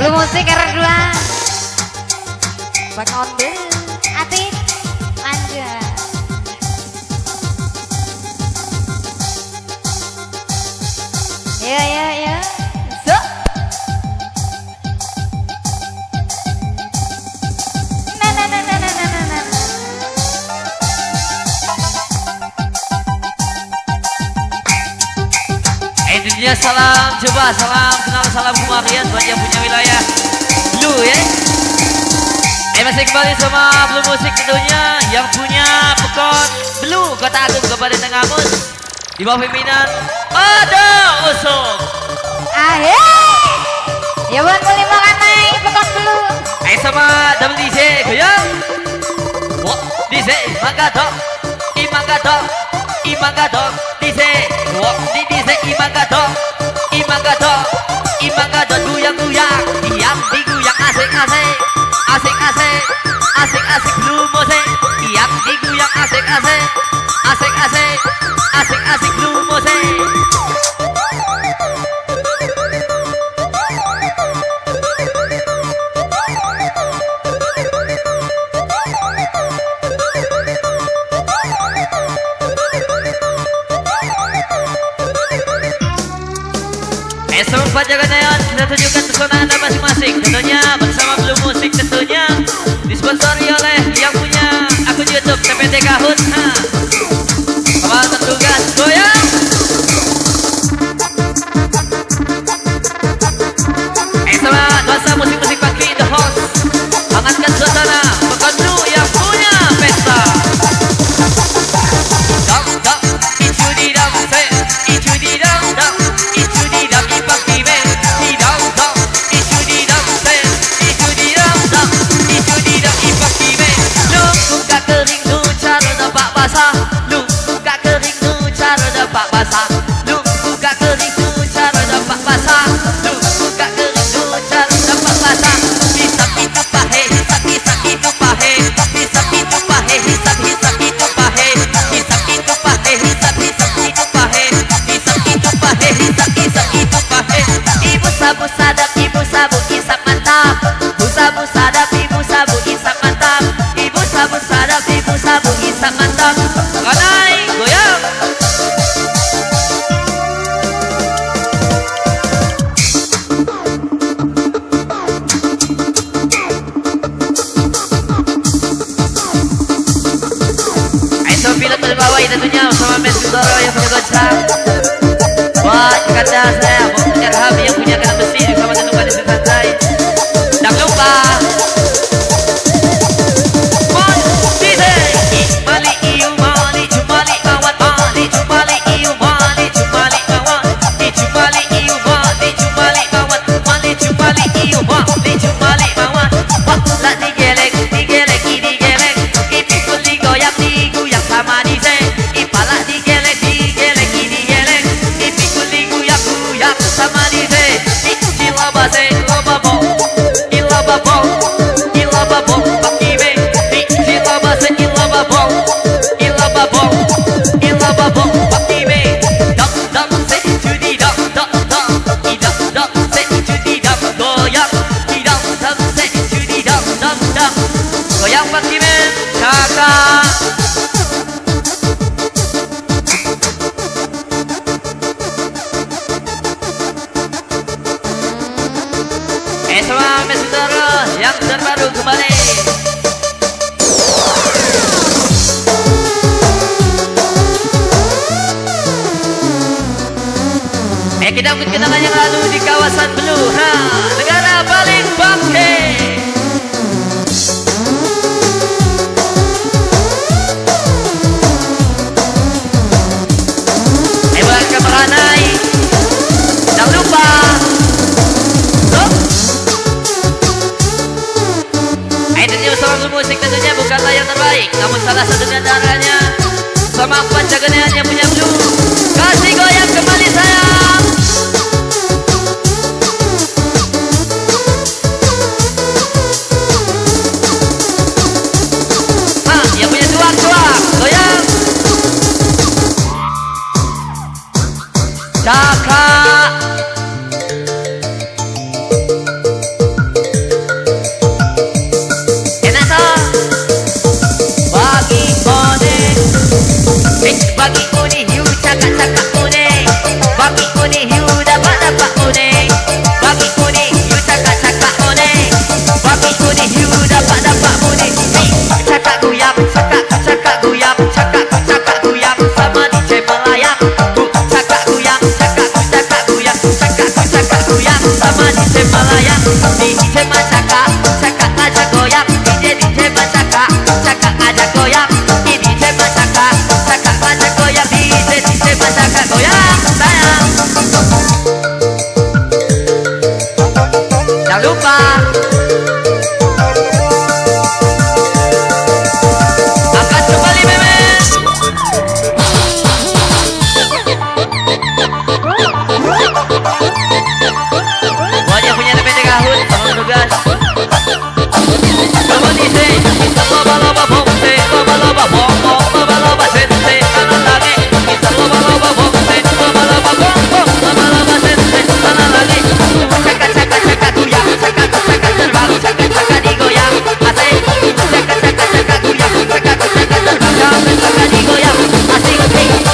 Blue Musik R2 Bang Onde Ati lanjut. Ya so Intinya salam, coba salam, kenal salam kemarian buat yang punya wilayah Blue ya. Masih kembali sama Blue Musik tentunya yang punya pekon Blue Kota Agung Kabupaten Tengamus. Di bawah pimpinan ada Usung. Ya buat boleh makan naik pekon Blue. Sama double DJ goyang. Wah, DJ Manggadok, Imanggadok, Imanggadok, DJ. Wah, di DJ Imanggadok, Imanggadok, Imanggadok guyang-guyang, yang diguyang asik-asik, asik-asik, asik-asik Blue Musik, yang diguyang asik-asik, asik-asik, asik-asik Blue Musik. Sempat jaga neon, kita tunjukkan pesona anda masing-masing. Tentunya bersama Blue Musik tentunya disponsori oleh yang punya akun YouTube TPT Kahut. Kepala tertugas goyang. Sama nuansa musik-musik pagi the host. Hangatkan suasana pekan Blue yang punya pesta. Dam dam, itu di dam, itu di dam dam, itu di dam ipak tibe, di dam dam, itu di dam itu di dam dam, itu di dam ipak tibe. Lu buka kering nu cara dapat basah, lu buka kering nu cara dapat basah, lu buka kering nu cara dapat basah, lu buka kering nu cara dapat basah. Hisap itu pahe, hisap hisap itu pahe, hisap itu pahe, hisap hisap itu pahe, hisap itu pahe, hisap hisap itu pahe, hisap itu pahe, hisap hisap itu pahe. Ibu sabu sadap, ibu sabu isap mantap, ibu sabu sadap, ibu sabu isap mantap, ibu sabu sadap, ibu sabu isap mantap. Kanai goyang. Pilot berbawah tentunya bersama Mes Kudoro yang punya gocap. Wah, kata saya punya Habi yang punya kanan besi bersama tentukan di pantai. Jangan lupa Mali iu mali cumali awat mali cumali iu mali cumali awat cumali iu mali cumali awat mali cumali iu mali cumali awat. Wah, lah digelek digelek digelek ipikul digoyang digoyang sama DJ. Ipala digelek digelek digelek ipikul digoyang goyang sama DJ. Ilabase ilababo ilababo ilababo pakibe ilabase ilababo ilababo ilababo pakibe. Dam dam say judi dam dam dam idam dam say judi dam goyang idam dam say judi dam dam dam goyang pakibe kakak. Semua mesudara yang terbaru kembali. Kita mungkin kenangan yang lalu di kawasan Blue, negara paling bangke. Buat kemeranai, jangan lupa. Tentunya bersama Blue Musik tentunya bukanlah yang terbaik, namun salah satu di antaranya sama pancagenean yang punya Blue. Kasih goyang kembali sayang. Yang punya tuak-tuak goyang. Kakak DJ Macaka, caka ngajak goyang. DJ Macaka, caka ngajak goyang. DJ Macaka, caka ngajak goyang. DJ Macaka goyang sayang. Jangan lupa angkat kembali memes. Buat yang punya DP kahut sama tugas. Come on DJ, kita loba-loba bomse, loba-loba bom-bom, loba-loba sense, kanan lagi. Kita loba-loba bomse, loba-loba bom-bom, loba-loba sense, kanan lagi. Caka-caka-caka goyang, caka-caka terbang, caka-caka digoyang, asik. Caka-caka-caka goyang, caka-caka terbang, caka-caka digoyang, asik.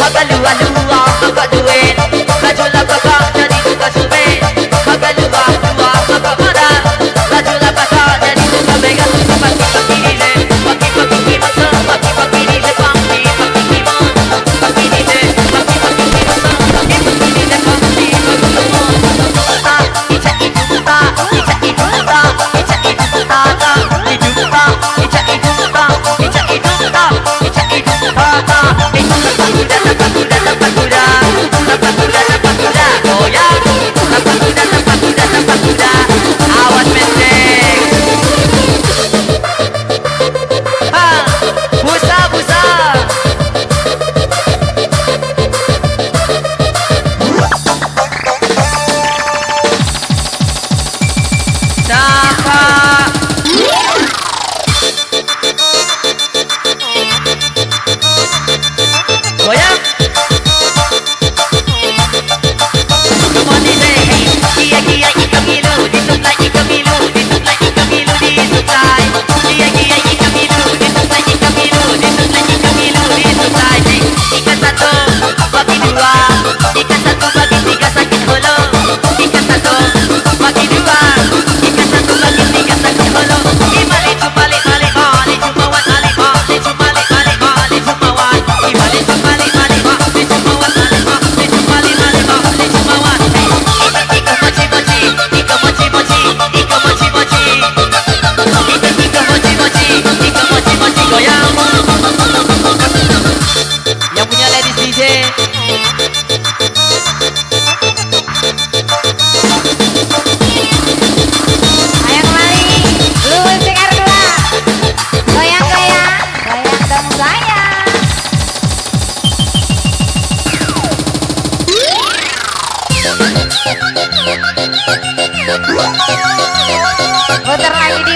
Haga-lua-lua, haga duit, lajulah kakak jadi suka subit. Haga-lua-lua, haga madar, lajulah kakak jadi suka begal. Pagi-pagi DJ, pagi-pagi kimasa, pagi-pagi DJ pangsi, pagi kimon. Pagi DJ, pagi-pagi kimasa, pagi-pagi DJ pangsi, pagi kimon. Ica itu buta, ica itu buta, ica itu buta, ica itu buta, ica itu buta, ica itu buta, ica itu buta. Itu tapak kuda, tapak kuda, tapak kuda, tapak kuda, goyang. Tapak kuda, tapak kuda, tapak kuda. Awas menteng. Ha, busa, busa. Caka. Goyang. Come on DJ, hey. Kia ikan milu, disuplai ikan milu, disuplai ikan milu, disuplai. Kia ikan milu, disuplai ikan milu, disuplai ikan milu, disuplai. Hey. Ikan satu bagi dua, ikan satu bagi tiga sakit holo. Ikan satu bagi dua, ikan satu bagi tiga sakit holo. Imali cumali mali mali cumawan mali mali cumali mali mali cumawan. Imali cumali mali mali cumawan mali mali cumali mali mali cumawan. Hey. Ika mochi mochi, ika mochi mochi, ika mochi mochi. Ika mochi mochi, ika mochi mochi goyang. Yang punya ladies DJ. Ayo kembali. Lu CR2. Goyang-goyang, goyang dong goyang. Putar lagi di